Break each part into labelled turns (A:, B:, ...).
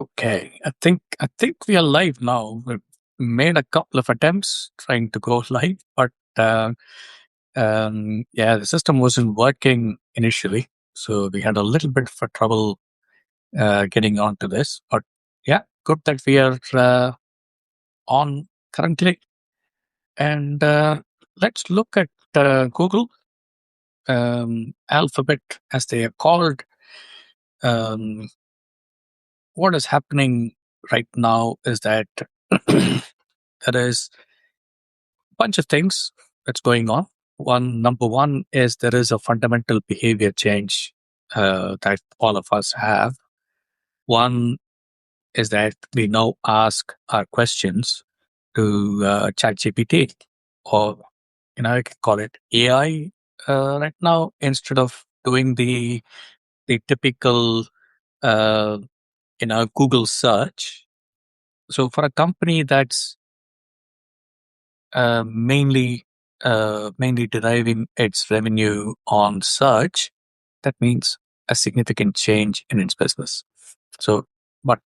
A: Okay, I think we are live now. We've made a couple of attempts trying to go live, but yeah, the system wasn't working initially, so we had a little bit of a trouble getting onto this. But yeah, good that we are on currently, and let's look at Google Alphabet, as they are called. Um, what is happening right now is that there is bunch of things that's going on. Number one is there is a fundamental behavior change that all of us have. One is that we now ask our questions to ChatGPT, or I can call it AI right now, instead of doing the typical uh, Google search. So for a company that's mainly deriving its revenue on search, that means a significant change in its business. So, but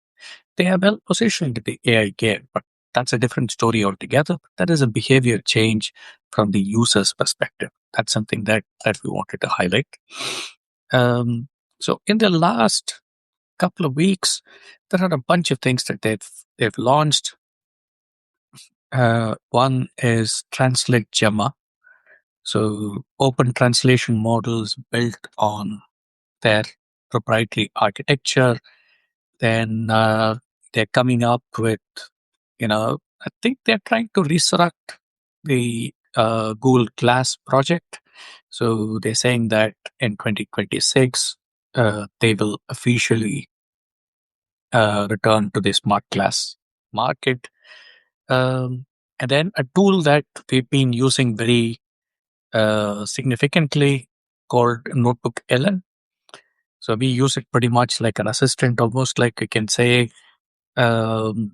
A: they are well positioned in the AI game, but that's a different story altogether. That is a behavior change from the user's perspective. That's something that we wanted to highlight. So in the last couple of weeks, there are a bunch of things that they've launched. One is Translate Gemma. So open translation models built on their proprietary architecture. Then they're coming up with, I think they're trying to resurrect the Google Glass project. So they're saying that in 2026, they will officially return to the smart glass market. And then a tool that we've been using very significantly, called Notebook LM. So we use it pretty much like an assistant, almost like you can say an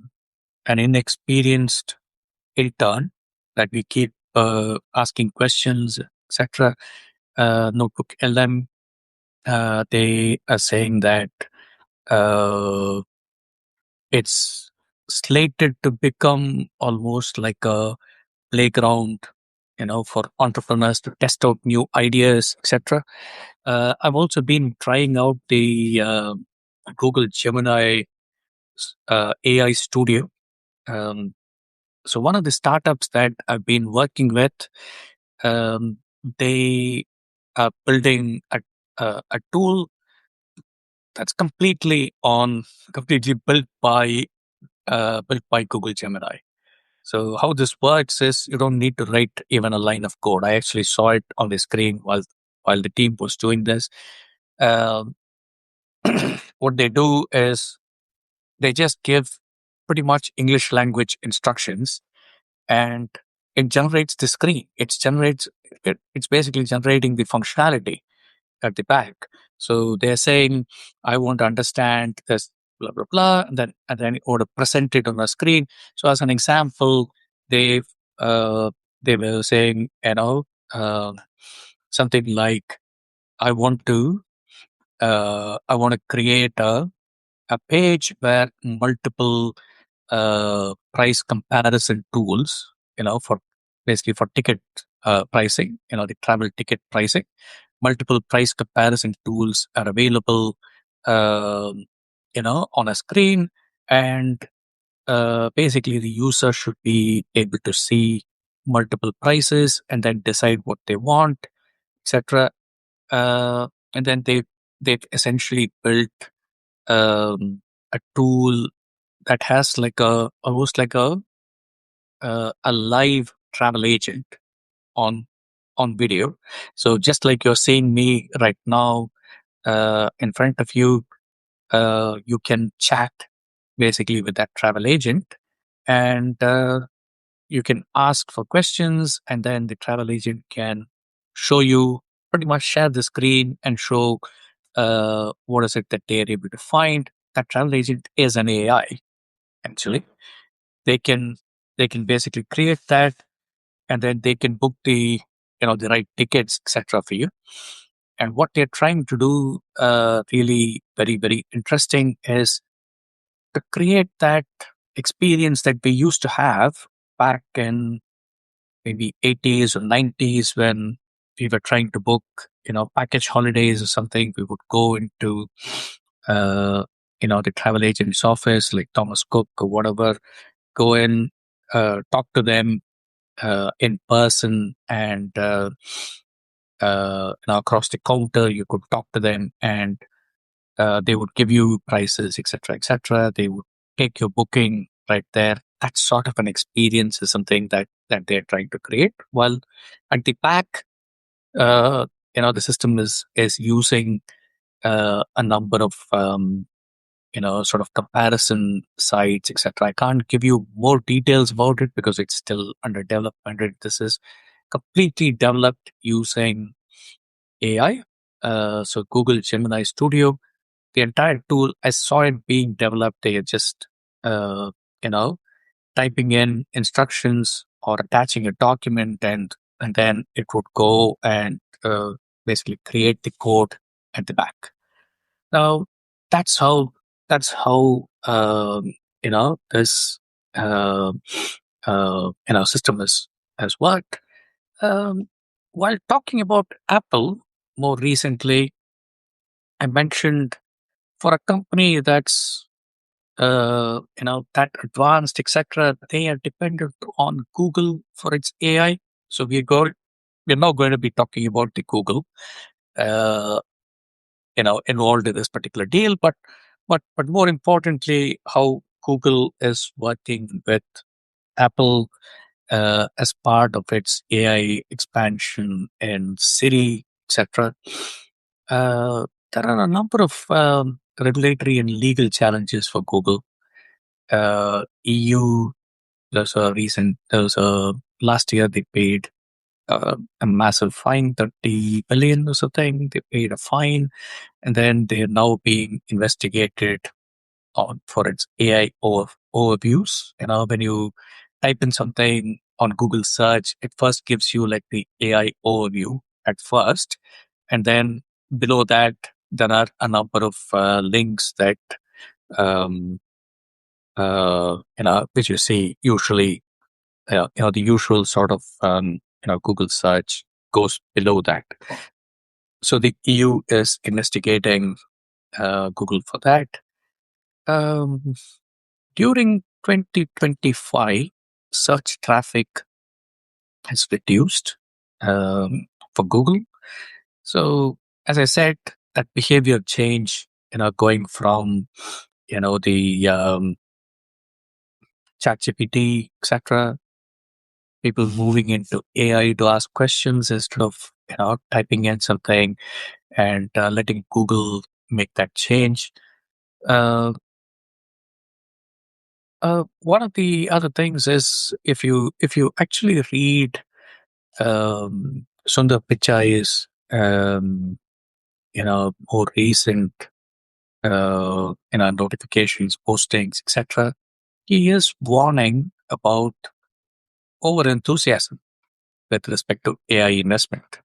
A: inexperienced intern that we keep asking questions, etc. Notebook LM, they are saying that uh, it's slated to become almost like a playground, for entrepreneurs to test out new ideas, etc. I've also been trying out the Google Gemini AI Studio. Um, so one of the startups that I've been working with, um, they are building a tool that's completely built by Google Gemini. So how this works is you don't need to write even a line of code. I actually saw it on the screen while the team was doing this. Um, what they do is they just give pretty much English language instructions, and it generates the screen. It's basically generating the functionality at the back. So they're saying, I want to understand this, blah blah blah, and then it would present it on the screen. So as an example, they uh, they were saying, uh, something like, I want to create a page where multiple price comparison tools, for basically for ticket pricing, the travel ticket pricing. Multiple price comparison tools are available, on a screen, and basically the user should be able to see multiple prices and then decide what they want, etc. And then they've essentially built a tool that has like almost like a live travel agent on video. So just like you're seeing me right now in front of you, you can chat basically with that travel agent, and you can ask for questions, and then the travel agent can show you, pretty much share the screen and show what is it that they're able to find. That travel agent is an AI. Actually, they can basically create that, and then they can book the right tickets, etc., for you. And what they're trying to do, really very very interesting, is to create that experience that we used to have back in maybe 80s or 90s when we were trying to book, package holidays or something. We would go into, uh, the travel agent's office, like Thomas Cook or whatever, go in, talk to them in person, and across the counter, you could talk to them, and they would give you prices, etc., etc. They would take your booking right there. That sort of an experience is something that they're trying to create. While at the back, the system is using a number of sort of comparison sites, etc. I can't give you more details about it because it's still under development. This is completely developed using AI. So Google Gemini Studio, the entire tool, I saw it being developed. They are just, uh, you know, typing in instructions or attaching a document, and then it would go and basically create the code at the back. Now, that's how this uh, system has worked. Um, while talking about Apple more recently, I mentioned for a company that's that advanced, etc., they are dependent on Google for its AI. So we're not going to be talking about the Google, uh, involved in this particular deal, but more importantly, how Google is working with Apple as part of its AI expansion in Siri, etc. There are a number of regulatory and legal challenges for Google. EU, there's a last year they paid a massive fine, 30 billion or something. They paid a fine, and then they are now being investigated on for its AI overviews. When you type in something on Google search, it first gives you like the AI overview at first, and then below that there are a number of links that um, which you see usually, the usual sort of Google search goes below that. So the EU is investigating Google for that. Um, During 2025, search traffic has reduced for Google. So, as I said, that behavior change, going from, the ChatGPT, etc., people moving into AI to ask questions instead of, typing in something and letting Google make that change. Uh, One of the other things is if you actually read Sundar Pichai's more recent notifications, postings, etc. He is warning about over enthusiasm with respect to AI investment.